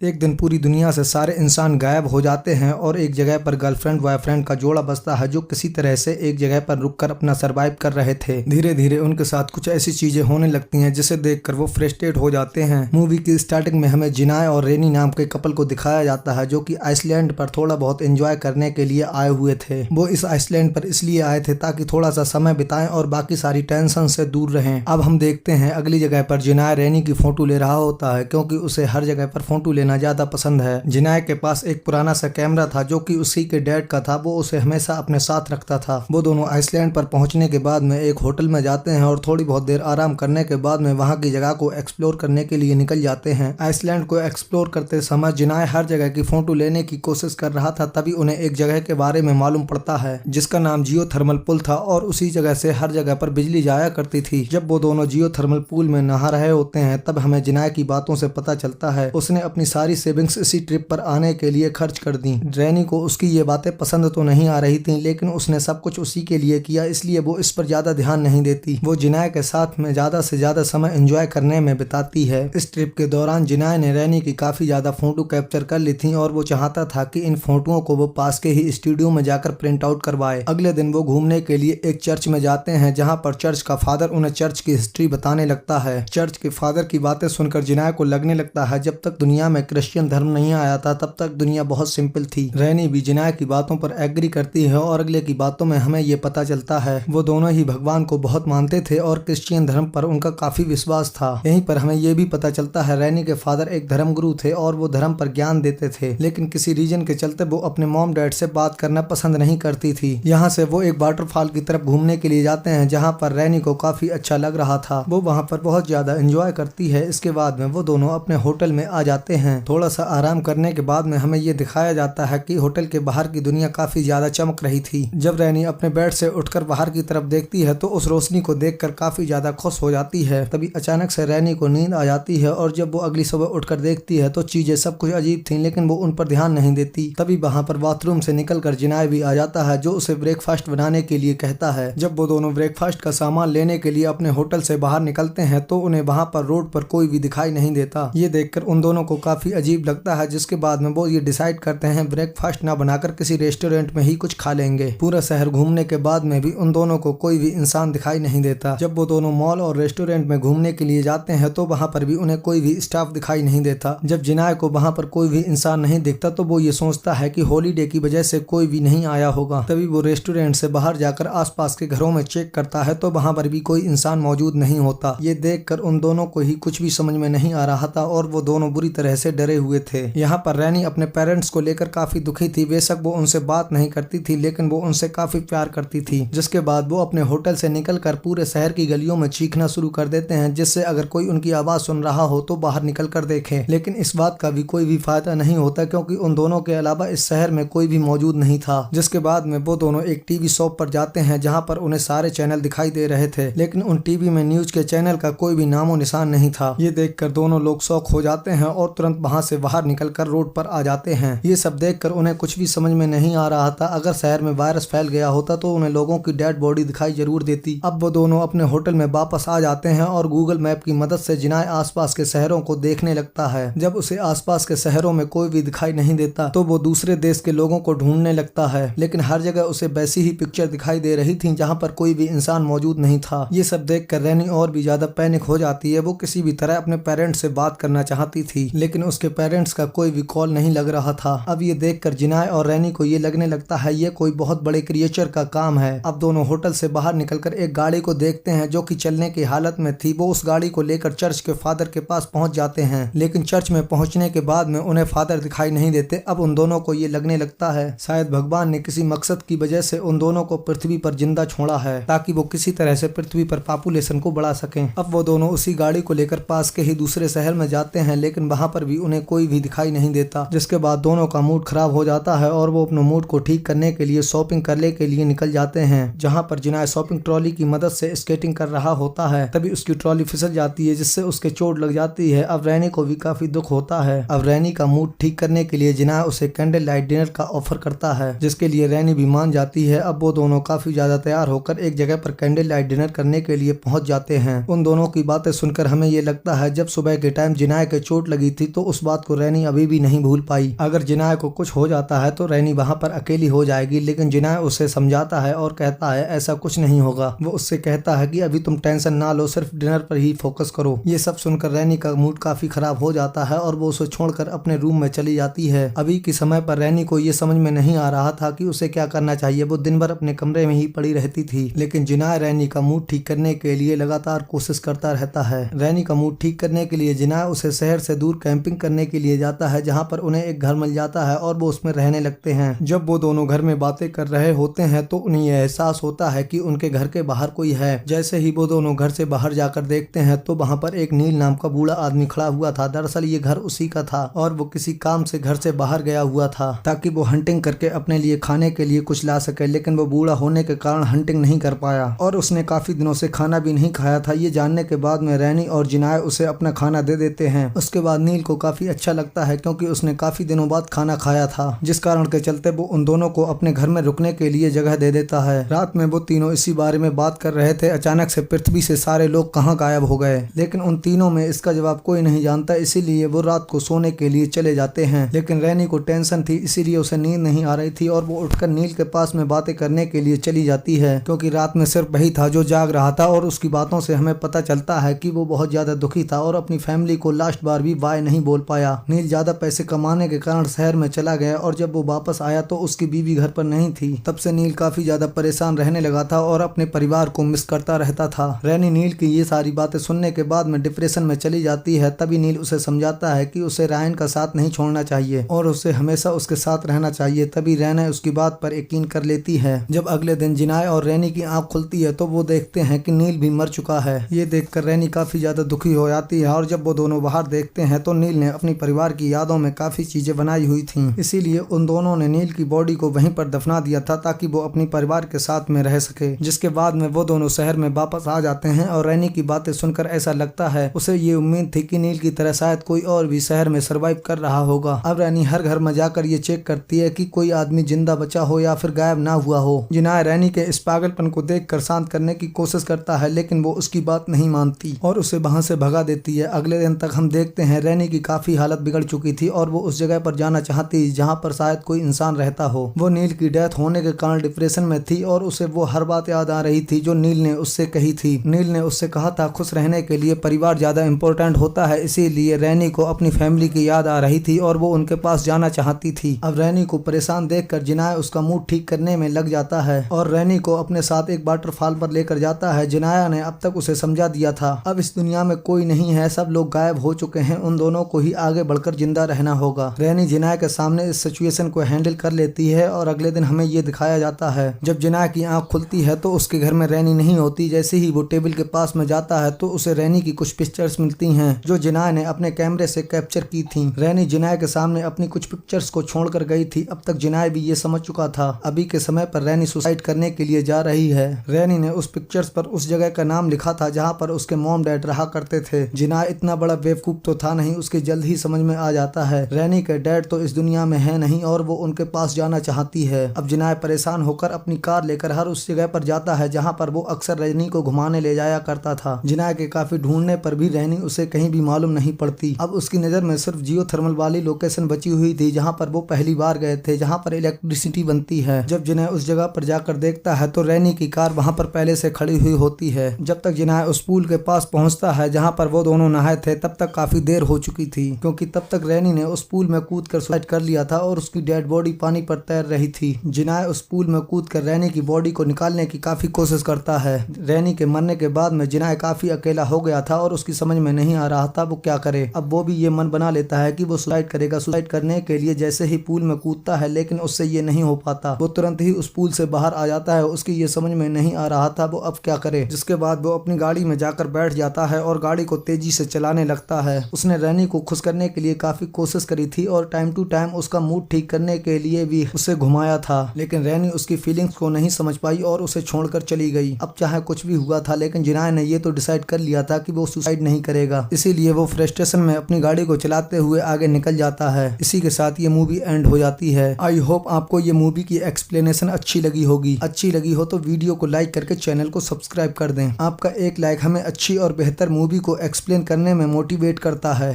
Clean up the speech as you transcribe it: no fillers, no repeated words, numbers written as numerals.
एक दिन पूरी दुनिया से सारे इंसान गायब हो जाते हैं और एक जगह पर गर्लफ्रेंड बॉयफ्रेंड का जोड़ा बसता है जो किसी तरह से एक जगह पर रुककर अपना सरवाइव कर रहे थे। धीरे धीरे उनके साथ कुछ ऐसी चीजें होने लगती हैं जिसे देखकर वो फ्रस्ट्रेट हो जाते हैं। मूवी की स्टार्टिंग में हमें जिनाय और रेनी नाम के कपल को दिखाया जाता है जो कि आइसलैंड पर थोड़ा बहुत एंजॉय करने के लिए आए हुए थे। वो इस आइसलैंड पर इसलिए आए थे ताकि थोड़ा सा समय बिताएं और बाकी सारी टेंशन से दूर रहें। अब हम देखते हैं अगली जगह पर जिनाय रेनी की फोटो ले रहा होता है क्योंकि उसे हर जगह पर फोटो लेना ज्यादा पसंद है। जिनाय के पास एक पुराना सा कैमरा था जो कि उसी के डैड का था। वो उसे हमेशा अपने साथ रखता था। वो दोनों आइसलैंड पर पहुंचने के बाद में एक होटल में जाते हैं और थोड़ी बहुत देर आराम करने के बाद में वहां की जगह को एक्सप्लोर करने के लिए निकल जाते हैं। आइसलैंड को एक्सप्लोर करते समय जिनाय हर जगह की फोटो लेने की कोशिश कर रहा था। तभी उन्हें एक जगह के बारे में मालूम पड़ता है जिसका नाम जियोथर्मल पुल था और उसी जगह से हर जगह पर बिजली जाया करती थी। जब वो दोनों जियोथर्मल पुल में नहा रहे होते हैं तब हमें जिनाय की बातों से पता चलता है उसने अपनी सारी सेविंग्स इसी ट्रिप पर आने के लिए खर्च कर दी। रैनी को उसकी ये बातें पसंद तो नहीं आ रही थी लेकिन उसने सब कुछ उसी के लिए किया इसलिए वो इस पर ज्यादा ध्यान नहीं देती। वो जिनाय के साथ में ज्यादा से ज्यादा समय एंजॉय करने में बिताती है। इस ट्रिप के दौरान जिनाय ने रैनी की काफी ज्यादा फोटो कैप्चर कर ली थी और वो चाहता था कि इन फोटोओं को वो पास के ही स्टूडियो में जाकर प्रिंट आउट करवाए। अगले दिन वो घूमने के लिए एक चर्च में जाते हैं जहाँ पर चर्च का फादर उन्हें चर्च की हिस्ट्री बताने लगता है। चर्च के फादर की बातें सुनकर जिनाय को लगने लगता है जब तक दुनिया में क्रिश्चियन धर्म नहीं आया था तब तक दुनिया बहुत सिंपल थी। रैनी भी जिनाय की बातों पर एग्री करती है और अगले की बातों में हमें ये पता चलता है वो दोनों ही भगवान को बहुत मानते थे और क्रिश्चियन धर्म पर उनका काफी विश्वास था। यहीं पर हमें ये भी पता चलता है रैनी के फादर एक धर्मगुरु थे और वो धर्म पर ज्ञान देते थे लेकिन किसी रीजन के चलते वो अपने मॉम डैड से बात करना पसंद नहीं करती थी। यहाँ से वो एक वाटरफॉल की तरफ घूमने के लिए जाते हैं जहाँ पर रैनी को काफी अच्छा लग रहा था। वो वहाँ पर बहुत ज्यादा एंजॉय करती है। इसके बाद में वो दोनों अपने होटल में आ जाते हैं। थोड़ा सा आराम करने के बाद में हमें ये दिखाया जाता है कि होटल के बाहर की दुनिया काफी ज्यादा चमक रही थी। जब रैनी अपने बेड से उठकर बाहर की तरफ देखती है तो उस रोशनी को देखकर काफी ज्यादा खुश हो जाती है। तभी अचानक से रैनी को नींद आ जाती है और जब वो अगली सुबह उठकर देखती है तो चीजें सब कुछ अजीब थी लेकिन वो उन पर ध्यान नहीं देती। तभी वहाँ पर बाथरूम से निकलकर जिनाय भी आ जाता है जो उसे ब्रेकफास्ट बनाने के लिए कहता है। जब वो दोनों ब्रेकफास्ट का सामान लेने के लिए अपने होटल से बाहर निकलते हैं तो उन्हें वहाँ पर रोड पर कोई भी दिखाई नहीं देता। ये देखकर उन दोनों को काफी अजीब लगता है जिसके बाद में वो ये डिसाइड करते हैं ब्रेकफास्ट ना बनाकर किसी रेस्टोरेंट में ही कुछ खा लेंगे। पूरा शहर घूमने के बाद में भी उन दोनों को कोई भी इंसान दिखाई नहीं देता। जब वो दोनों मॉल और रेस्टोरेंट में घूमने के लिए जाते हैं तो वहाँ पर भी उन्हें कोई भी स्टाफ दिखाई नहीं देता। जब जिनाय को वहाँ पर कोई भी इंसान नहीं दिखता तो वो ये सोचता है कि हॉलीडे की वजह से कोई भी नहीं आया होगा। तभी वो रेस्टोरेंट से बाहर जाकर आसपास के घरों में चेक करता है तो वहाँ पर भी कोई इंसान मौजूद नहीं होता। ये देखकर उन दोनों को ही कुछ भी समझ में नहीं आ रहा था और वो दोनों बुरी तरह से डरे हुए थे। यहाँ पर रैनी अपने पेरेंट्स को लेकर काफी दुखी थी। बेशक वो उनसे बात नहीं करती थी लेकिन वो उनसे काफी प्यार करती थी। जिसके बाद वो अपने होटल से निकलकर पूरे शहर की गलियों में चीखना शुरू कर देते हैं जिससे अगर कोई उनकी आवाज सुन रहा हो तो बाहर निकल कर देखे। लेकिन इस बात का भी कोई भी फायदा नहीं होता क्योंकि उन दोनों के अलावा इस शहर में कोई भी मौजूद नहीं था। जिसके बाद में वो दोनों एक टीवी शॉप पर जाते हैं जहाँ पर उन्हें सारे चैनल दिखाई दे रहे थे लेकिन उन टीवी में न्यूज के चैनल का कोई भी नामो निशान नहीं था। ये देखकर दोनों लोग शॉक हो जाते हैं और तुरंत वहाँ से बाहर निकलकर रोड पर आ जाते हैं। ये सब देखकर उन्हें कुछ भी समझ में नहीं आ रहा था। अगर शहर में वायरस फैल गया होता तो उन्हें लोगों की डेड बॉडी दिखाई जरूर देती। अब वो दोनों अपने होटल में वापस आ जाते हैं और गूगल मैप की मदद से जिनाय आसपास के शहरों को देखने लगता है। जब उसे आसपास के शहरों में कोई भी दिखाई नहीं देता तो वो दूसरे देश के लोगों को ढूंढने लगता है लेकिन हर जगह उसे वैसी ही पिक्चर दिखाई दे रही थी जहाँ पर कोई भी इंसान मौजूद नहीं था। ये सब देखकर रैनी और भी ज्यादा पैनिक हो जाती है। वो किसी भी तरह अपने पेरेंट्स से बात करना चाहती थी लेकिन उसके पेरेंट्स का कोई भी कॉल नहीं लग रहा था। अब ये देखकर जिनाय और रैनी को ये लगने लगता है ये कोई बहुत बड़े क्रिएचर का काम है। अब दोनों होटल से बाहर निकलकर एक गाड़ी को देखते हैं जो कि चलने की हालत में थी। वो उस गाड़ी को लेकर चर्च के फादर के पास पहुंच जाते हैं लेकिन चर्च में पहुंचने के बाद में उन्हें फादर दिखाई नहीं देते। अब उन दोनों को ये लगने लगता है शायद भगवान ने किसी मकसद की वजह से उन दोनों को पृथ्वी पर जिंदा छोड़ा है ताकि वो किसी तरह से पृथ्वी पर पॉपुलेशन को बढ़ा सकें। अब वो दोनों उसी गाड़ी को लेकर पास के ही दूसरे शहर में जाते हैं लेकिन वहां पर भी उन्हें कोई भी दिखाई नहीं देता। जिसके बाद दोनों का मूड खराब हो जाता है और वो अपने मूड को ठीक करने के लिए शॉपिंग करने के लिए निकल जाते हैं जहां पर जिनाय शॉपिंग ट्रॉली की मदद से स्केटिंग कर रहा होता है। तभी उसकी ट्रॉली फिसल जाती है जिससे उसके चोट लग जाती है। अब रैनी को भी काफी दुख होता है। अब रैनी का मूड ठीक करने के लिए जिनाय उसे कैंडल लाइट डिनर का ऑफर करता है जिसके लिए रैनी भी मान जाती है। अब वो दोनों काफी ज्यादा तैयार होकर एक जगह पर कैंडल लाइट डिनर करने के लिए पहुंच जाते हैं। उन दोनों की बातें सुनकर हमें ये लगता है जब सुबह के टाइम जिनाय के चोट लगी थी तो उस बात को रैनी अभी भी नहीं भूल पाई। अगर जिनाय को कुछ हो जाता है तो रैनी वहाँ पर अकेली हो जाएगी, लेकिन जिनाय उसे समझाता है और कहता है ऐसा कुछ नहीं होगा। वो उससे कहता है कि अभी तुम टेंशन ना लो, सिर्फ डिनर पर ही फोकस करो। ये सब सुनकर रैनी का मूड काफी खराब हो जाता है और वो उसे छोड़कर अपने रूम में चली जाती है। अभी के समय पर रैनी को ये समझ में नहीं आ रहा था कि उसे क्या करना चाहिए। वो दिन भर अपने कमरे में ही पड़ी रहती थी, लेकिन जिनाय रैनी का मूड ठीक करने के लिए लगातार कोशिश करता रहता है। रैनी का मूड ठीक करने के लिए जिनाय उसे शहर से दूर कैंपिंग करने के लिए जाता है, जहाँ पर उन्हें एक घर मिल जाता है और वो उसमें रहने लगते हैं। जब वो दोनों घर में बातें कर रहे होते हैं तो उन्हें यह एहसास होता है कि उनके घर के बाहर कोई है। जैसे ही वो दोनों घर से बाहर जाकर देखते हैं तो वहाँ पर एक नील नाम का बूढ़ा आदमी खड़ा हुआ था। दरअसल ये घर उसी का था और वो किसी काम से घर से बाहर गया हुआ था ताकि वो हंटिंग करके अपने लिए खाने के लिए कुछ ला सके, लेकिन वो बूढ़ा होने के कारण हंटिंग नहीं कर पाया और उसने काफी दिनों से खाना भी नहीं खाया था। ये जानने के बाद में रैनी और जिनाय उसे अपना खाना दे देते हैं। उसके बाद नील को काफी अच्छा लगता है क्योंकि उसने काफी दिनों बाद खाना खाया था, जिस कारण के चलते वो उन दोनों को अपने घर में रुकने के लिए जगह दे देता है। रात में वो तीनों इसी बारे में बात कर रहे थे, अचानक से पृथ्वी से सारे लोग कहाँ गायब हो गए, लेकिन उन तीनों में इसका जवाब कोई नहीं जानता। इसीलिए वो रात को सोने के लिए चले जाते हैं, लेकिन रैनी को टेंशन थी, इसीलिए उसे नींद नहीं आ रही थी और वो उठकर नील के पास में बातें करने के लिए चली जाती है, क्योंकि रात में सिर्फ वही था जो जाग रहा था। और उसकी बातों से हमें पता चलता है कि वो बहुत ज्यादा दुखी था और अपनी फैमिली को लास्ट बार भी बाय नहीं बोल पाया। नील ज्यादा पैसे कमाने के कारण शहर में चला गया और जब वो वापस आया तो उसकी बीवी घर पर नहीं थी। तब से नील काफी ज्यादा परेशान रहने लगा था और अपने परिवार को मिस करता रहता था। रैनी नील की ये सारी बातें सुनने के बाद में डिप्रेशन में चली जाती है। तभी नील उसे समझाता है कि उसे रायन का साथ नहीं छोड़ना चाहिए और उसे हमेशा उसके साथ रहना चाहिए। तभी रैना उसकी बात पर यकीन कर लेती है। जब अगले दिन जिनाय और रैनी की आंख खुलती है तो वो देखते हैं कि नील भी मर चुका है। ये देखकर रैनी काफी ज्यादा दुखी हो जाती है और जब वो दोनों बाहर देखते हैं तो नील ने अपनी परिवार की यादों में काफी चीजें बनाई हुई थी, इसीलिए उन दोनों ने नील की बॉडी को वहीं पर दफना दिया था ताकि वो अपनी परिवार के साथ में रह सके। जिसके बाद में वो दोनों शहर में वापस आ जाते हैं और रैनी की बातें सुनकर ऐसा लगता है उसे ये उम्मीद थी कि नील की तरह शायद कोई और भी शहर में सर्वाइव कर रहा होगा। अब रैनी हर घर में जाकर ये चेक करती है कि कोई आदमी जिंदा बचा हो या फिर गायब ना हुआ हो। जिनाय रैनी के इस पागलपन को देखकर शांत करने की कोशिश करता है, लेकिन वो उसकी बात नहीं मानती और उसे वहां से भगा देती है। अगले दिन तक हम देखते हैं रैनी की काफी हालत बिगड़ चुकी थी और वो उस जगह पर जाना चाहती जहाँ पर शायद कोई इंसान रहता हो। वो नील की डेथ होने के कारण डिप्रेशन में थी और उसे वो हर बात याद आ रही थी जो नील ने उससे कही थी। नील ने उससे कहा था खुश रहने के लिए परिवार ज्यादा इम्पोर्टेंट होता है, इसीलिए रैनी को अपनी फैमिली की याद आ रही थी और वो उनके पास जाना चाहती थी। अब रैनी को परेशान देखकर जिनाय उसका मूड ठीक करने में लग जाता है और रैनी को अपने साथ एक वाटरफॉल पर लेकर जाता है। जिनाया ने अब तक उसे समझा दिया था अब इस दुनिया में कोई नहीं है, सब लोग गायब हो चुके हैं, उन दोनों को ही आगे बढ़कर जिंदा रहना होगा। रैनी जिनाय के सामने इस सिचुएशन को हैंडल कर लेती है और अगले दिन हमें ये दिखाया जाता है जब जिनाय की आंख खुलती है तो उसके घर में रैनी नहीं होती। जैसे ही वो टेबल के पास में जाता है तो उसे रैनी की कुछ पिक्चर्स मिलती हैं जो जिनाय ने अपने कैमरे से कैप्चर की थी। रैनी जिनाय के सामने अपनी कुछ पिक्चर्स को छोड़कर गई थी। अब तक जिनाय भी ये समझ चुका था अभी के समय पर रैनी सुसाइड करने के लिए जा रही है। रैनी ने उस पिक्चर्स पर उस जगह का नाम लिखा था जहाँ पर उसके मॉम डैड रहा करते थे। जिनाय इतना बड़ा बेवकूफ तो था नहीं, उसके जल्द ही समझ में आ जाता है रैनी के डैड तो इस दुनिया में है नहीं और वो उनके पास जाना चाहती है। अब जिनाय परेशान होकर अपनी कार लेकर हर उस जगह पर जाता है जहाँ पर वो अक्सर रैनी को घुमाने ले जाया करता था। जिनाय के काफी ढूंढने पर भी रैनी उसे कहीं भी मालूम नहीं पड़ती। अब उसकी नजर में सिर्फ जियोथर्मल वाली लोकेशन बची हुई थी जहाँ पर वो पहली बार गए थे, जहाँ पर इलेक्ट्रिसिटी बनती है। जब जिनाय उस जगह पर जाकर देखता है तो रैनी की कार वहाँ पर पहले से खड़ी हुई होती है। जब तक जिनाय उस पुल के पास पहुँचता है जहाँ पर वो दोनों नहाए थे तब तक काफी देर हो चुकी थी, क्योंकि तब तक रैनी ने उस पुल में कूद कर सुसाइड कर लिया था और उसकी डेड बॉडी पानी पर तैर रही थी। जिनाय उस पुल में कूद कर रैनी की बॉडी को निकालने की काफी कोशिश करता है। रैनी के मरने के बाद में जिनाय काफी अकेला हो गया था और उसकी समझ में नहीं आ रहा था वो क्या करे। अब वो भी ये मन बना लेता है कि वो सुसाइड करेगा। सुसाइड करने के लिए जैसे ही पुल में कूदता है लेकिन उससे ये नहीं हो पाता। वो तुरंत ही उस पुल से बाहर आ जाता है। उसकी ये समझ में नहीं आ रहा था वो अब क्या करे। जिसके बाद वो अपनी गाड़ी में जाकर बैठ जाता है और गाड़ी को तेजी से चलाने लगता है। उसने रैनी को खुश करने के लिए काफी कोशिश करी थी और टाइम टू टाइम उसका मूड ठीक करने के लिए भी उसे घुमाया था, लेकिन रैनी उसकी फीलिंग्स को नहीं समझ पाई और उसे छोड़कर चली गई। अब चाहे कुछ भी हुआ था लेकिन जिनाय ने ये तो डिसाइड कर लिया था कि वो सुसाइड नहीं करेगा, इसीलिए वो फ्रस्ट्रेशन में अपनी गाड़ी को चलाते हुए आगे निकल जाता है। इसी के साथ ये मूवी एंड हो जाती है। आई होप आपको ये मूवी की एक्सप्लेनेशन अच्छी लगी होगी। अच्छी लगी हो तो वीडियो को लाइक करके चैनल को सब्सक्राइब कर दें। आपका एक लाइक हमें अच्छी और बेहतर मूवी को एक्सप्लेन करने में मोटिवेट करता है।